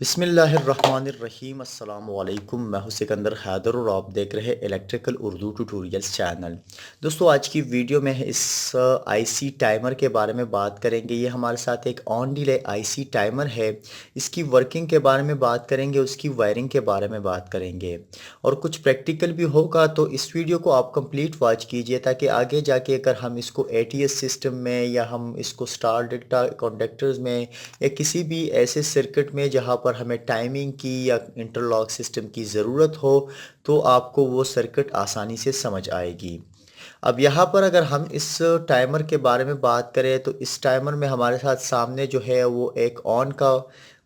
बिस्मिल्लाहिर्रहमानिर्रहीम अस्सलाम वालेकुम। मैं हूं सिकंदर हैदर और आप देख रहे हैं इलेक्ट्रिकल उर्दू ट्यूटोरियल्स चैनल। दोस्तों, आज की वीडियो में इस आईसी टाइमर के बारे में बात करेंगे। ये हमारे साथ एक ऑन डिले आईसी टाइमर है। इसकी वर्किंग के बारे में बात करेंगे, उसकी वायरिंग के बारे में बात करेंगे और कुछ प्रैक्टिकल भी होगा। तो इस वीडियो को आप कंप्लीट वॉच कीजिए ताकि आगे जाके अगर हम इसको एटीएस सिस्टम में या हम इसको स्टार डेटा कॉन्डेक्टर्स में या किसी भी ऐसे सर्किट में जहाँ पर हमें टाइमिंग की या इंटरलॉक सिस्टम की ज़रूरत हो, तो आपको वो सर्किट आसानी से समझ आएगी। अब यहाँ पर अगर हम इस टाइमर के बारे में बात करें तो इस टाइमर में हमारे साथ सामने जो है वो एक ऑन का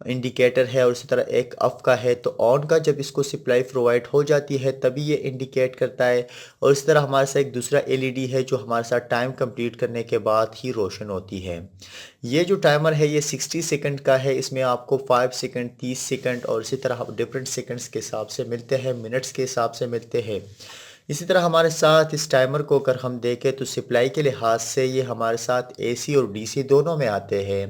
इंडिकेटर है और इसी तरह एक ऑफ का है। तो ऑन का जब इसको सप्लाई प्रोवाइड हो जाती है तभी ये इंडिकेट करता है और इस तरह हमारे साथ एक दूसरा एलईडी है जो हमारे साथ टाइम कंप्लीट करने के बाद ही रोशन होती है। ये जो टाइमर है ये 60 सेकंड का है। इसमें आपको 5 सेकंड, 30 सेकंड और इसी तरह डिफरेंट सेकंड्स के हिसाब से मिलते हैं, मिनट्स के हिसाब से मिलते हैं। इसी तरह हमारे साथ इस टाइमर को अगर हम देखें तो सप्लाई के लिहाज से ये हमारे साथ एसी और डीसी दोनों में आते हैं।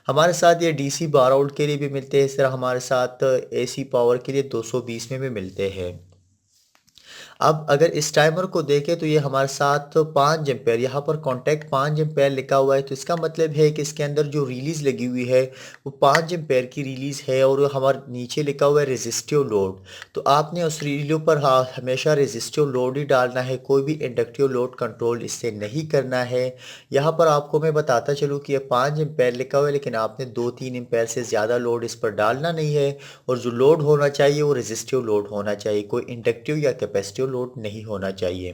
हमारे साथ ये डीसी 12 वोल्ट के लिए भी मिलते हैं, इस तरह हमारे साथ एसी पावर के लिए 220 में भी मिलते हैं। अब अगर इस टाइमर को देखें तो ये हमारे साथ 5 एम्पेयर, यहाँ पर कॉन्टैक्ट 5 एम्पेयर लिखा हुआ है। तो इसका मतलब है कि इसके अंदर जो रिलीज़ लगी हुई है वो 5 एम्पेयर की रिलीज़ है और हमारे नीचे लिखा हुआ है रेजिस्टिव लोड। तो आपने उस रिले पर हमेशा रेजिस्टिव लोड ही डालना है, कोई भी इंडक्टिव लोड कंट्रोल इससे नहीं करना है। यहाँ पर आपको मैं बताता चलूँ कि ये 5 एम्पेयर लिखा हुआ है लेकिन आपने 2-3 एम्पेयर से ज़्यादा लोड इस पर डालना नहीं है और जो लोड होना चाहिए वो रेजिस्टिव लोड होना चाहिए, कोई इंडक्टिव या कैपेसिटिव लोड नहीं होना चाहिए।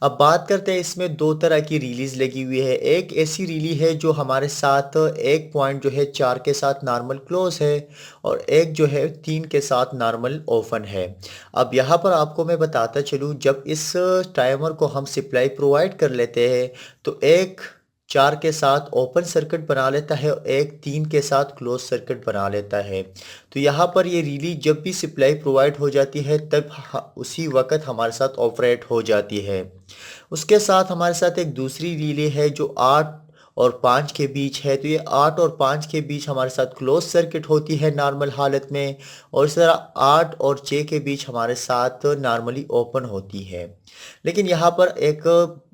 अब बात करते हैं, इसमें दो तरह की रिलीज लगी हुई है। एक ऐसी रिली है जो हमारे साथ एक पॉइंट जो है 4 के साथ नॉर्मल क्लोज है और एक जो है 3 के साथ नॉर्मल ओपन है। अब यहाँ पर आपको मैं बताता चलूँ, जब इस टाइमर को हम सप्लाई प्रोवाइड कर लेते हैं तो एक 4 के साथ ओपन सर्किट बना लेता है और एक 3 के साथ क्लोज सर्किट बना लेता है। तो यहाँ पर ये रिली जब भी सप्लाई प्रोवाइड हो जाती है तब उसी वक्त हमारे साथ ऑपरेट हो जाती है। उसके साथ हमारे साथ एक दूसरी रिले है जो 8 और 5 के बीच है। तो ये 8 और 5 के बीच हमारे साथ क्लोज सर्किट होती है नॉर्मल हालत में और इस तरह 8 और 6 के बीच हमारे साथ नॉर्मली ओपन होती है। लेकिन यहाँ पर एक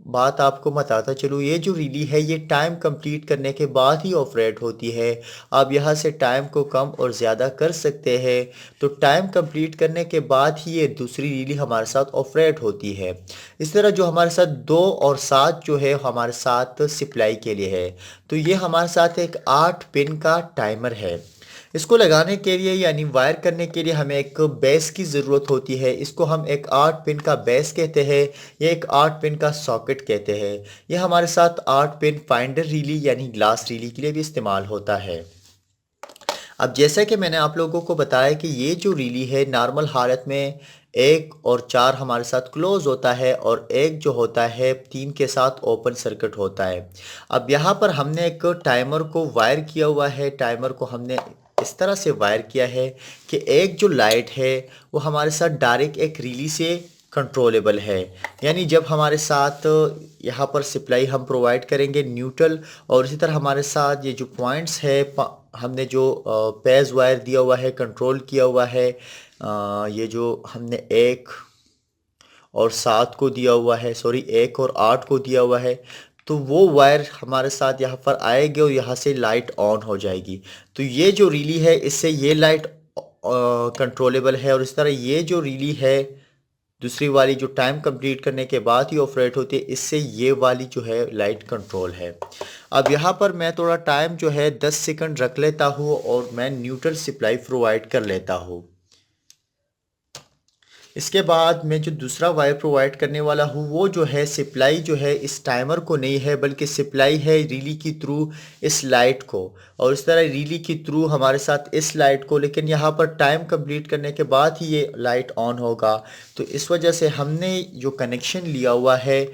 बात आपको बताता चलूँ, ये जो रिली है ये टाइम कंप्लीट करने के बाद ही ऑपरेट होती है। आप यहाँ से टाइम को कम और ज़्यादा कर सकते हैं। तो टाइम कंप्लीट करने के बाद ही ये दूसरी रिली हमारे साथ ऑपरेट होती है। इस तरह जो हमारे साथ 2 और 7 जो है हमारे साथ सप्लाई के लिए है। तो ये हमारे साथ एक 8 पिन का टाइमर है। इसको लगाने के लिए यानी वायर करने के लिए हमें एक बेस की ज़रूरत होती है। इसको हम एक 8 पिन का बेस कहते हैं या एक 8 पिन का सॉकेट कहते हैं। ये हमारे साथ 8 पिन फाइंडर रीली यानी ग्लास रीली के लिए भी इस्तेमाल होता है। अब जैसा कि मैंने आप लोगों को बताया कि ये जो रीली है नॉर्मल हालत में 1 और 4 हमारे साथ क्लोज होता है और एक जो होता है 3 के साथ ओपन सर्किट होता है। अब यहाँ पर हमने एक टाइमर को वायर किया हुआ है। टाइमर को हमने इस तरह से वायर किया है कि एक जो लाइट है वो हमारे साथ डायरेक्ट एक रिली से कंट्रोलेबल है। यानी जब हमारे साथ यहाँ पर सप्लाई हम प्रोवाइड करेंगे न्यूट्रल और इसी तरह हमारे साथ ये जो पॉइंट्स है हमने जो पेज वायर दिया हुआ है, कंट्रोल किया हुआ है, ये जो हमने 1 और 7 को दिया हुआ है, सॉरी 1 और 8 को दिया हुआ है, तो वो वायर हमारे साथ यहाँ पर आएगी और यहाँ से लाइट ऑन हो जाएगी। तो ये जो रिली है इससे ये लाइट कंट्रोलेबल है और इस तरह ये जो रिली है दूसरी वाली जो टाइम कंप्लीट करने के बाद ही ऑपरेट होती है, इससे ये वाली जो है लाइट कंट्रोल है। अब यहाँ पर मैं थोड़ा टाइम जो है 10 सेकंड रख लेता हूँ और मैं न्यूट्रल सप्लाई प्रोवाइड कर लेता हूँ। इसके बाद मैं जो दूसरा वायर प्रोवाइड करने वाला हूँ वो जो है सप्लाई जो है इस टाइमर को नहीं है बल्कि सप्लाई है रिली की थ्रू इस लाइट को और इस तरह रिली की थ्रू हमारे साथ इस लाइट को। लेकिन यहाँ पर टाइम कंप्लीट करने के बाद ही ये लाइट ऑन होगा। तो इस वजह से हमने जो कनेक्शन लिया हुआ है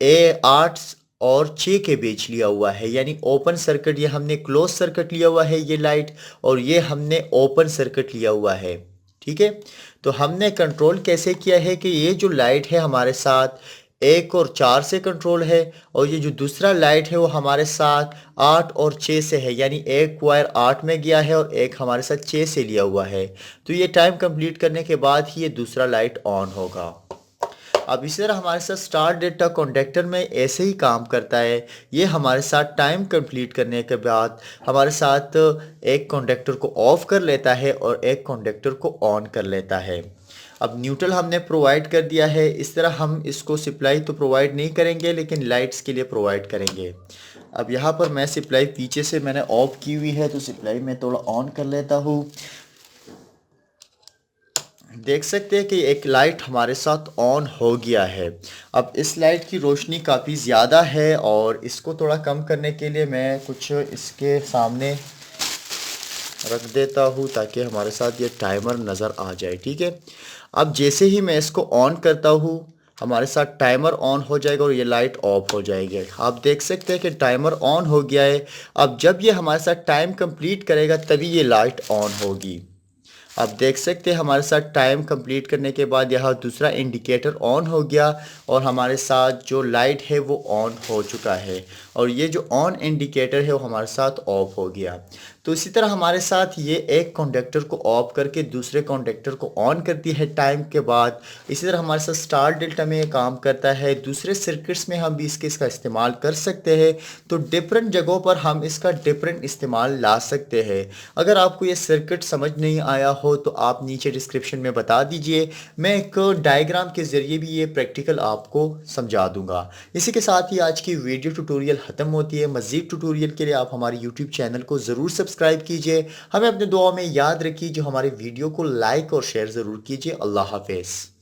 A8 और 6 के बीच लिया हुआ है, यानी ओपन सर्किट। ये हमने क्लोज सर्किट लिया हुआ है ये लाइट और ये हमने ओपन सर्किट लिया हुआ है। ठीक है, तो हमने कंट्रोल कैसे किया है कि ये जो लाइट है हमारे साथ 1 और 4 से कंट्रोल है, और ये जो दूसरा लाइट है वो हमारे साथ 8 और 6 से है, यानी एक वायर 8 में गया है और एक हमारे साथ 6 से लिया हुआ है। तो ये टाइम कंप्लीट करने के बाद ही ये दूसरा लाइट ऑन होगा। अब इसी तरह हमारे साथ स्टार डेल्टा कॉन्डक्टर में ऐसे ही काम करता है। ये हमारे साथ टाइम कंप्लीट करने के बाद हमारे साथ एक कॉन्डक्टर को ऑफ कर लेता है और एक कॉन्डक्टर को ऑन कर लेता है। अब न्यूट्रल हमने प्रोवाइड कर दिया है। इस तरह हम इसको सप्लाई तो प्रोवाइड नहीं करेंगे, लेकिन लाइट्स के लिए प्रोवाइड करेंगे। अब यहाँ पर मैं सप्लाई पीछे से मैंने ऑफ की हुई है, तो सप्लाई मैं थोड़ा ऑन कर लेता हूँ। देख सकते हैं कि एक लाइट हमारे साथ ऑन हो गया है। अब इस लाइट की रोशनी काफ़ी ज़्यादा है, और इसको थोड़ा कम करने के लिए मैं कुछ इसके सामने रख देता हूँ ताकि हमारे साथ ये टाइमर नज़र आ जाए। ठीक है, अब जैसे ही मैं इसको ऑन करता हूँ हमारे साथ टाइमर ऑन हो जाएगा और ये लाइट ऑफ हो जाएगी। आप देख सकते हैं कि टाइमर ऑन हो गया है। अब जब ये हमारे साथ टाइम कंप्लीट करेगा तभी ये लाइट ऑन होगी। आप देख सकते हैं हमारे साथ टाइम कंप्लीट करने के बाद यहाँ दूसरा इंडिकेटर ऑन हो गया, और हमारे साथ जो लाइट है वो ऑन हो चुका है, और ये जो ऑन इंडिकेटर है वो हमारे साथ ऑफ हो गया। तो इसी तरह हमारे साथ ये एक कॉन्डक्टर को ऑफ करके दूसरे कॉन्डक्टर को ऑन करती है टाइम के बाद। इसी तरह हमारे साथ स्टार डेल्टा में ये काम करता है। दूसरे सर्किट्स में हम भी इसका इस्तेमाल कर सकते हैं। तो डिफरेंट जगहों पर हम इसका डिफरेंट इस्तेमाल ला सकते हैं। अगर आपको ये सर्किट समझ नहीं आया हो तो आप नीचे डिस्क्रिप्शन में बता दीजिए, मैं एक डायग्राम के ज़रिए भी ये प्रैक्टिकल आपको समझा दूंगा। इसी के साथ ही आज की वीडियो ट्यूटोरियल ख़त्म होती है। मज़ीद ट्यूटोरियल के लिए आप हमारे यूट्यूब चैनल को ज़रूर सब्सक्राइब कीजिए। हमें अपने दुआ में याद रखिए, जो हमारे वीडियो को लाइक और शेयर ज़रूर कीजिए। अल्लाह हाफिज़।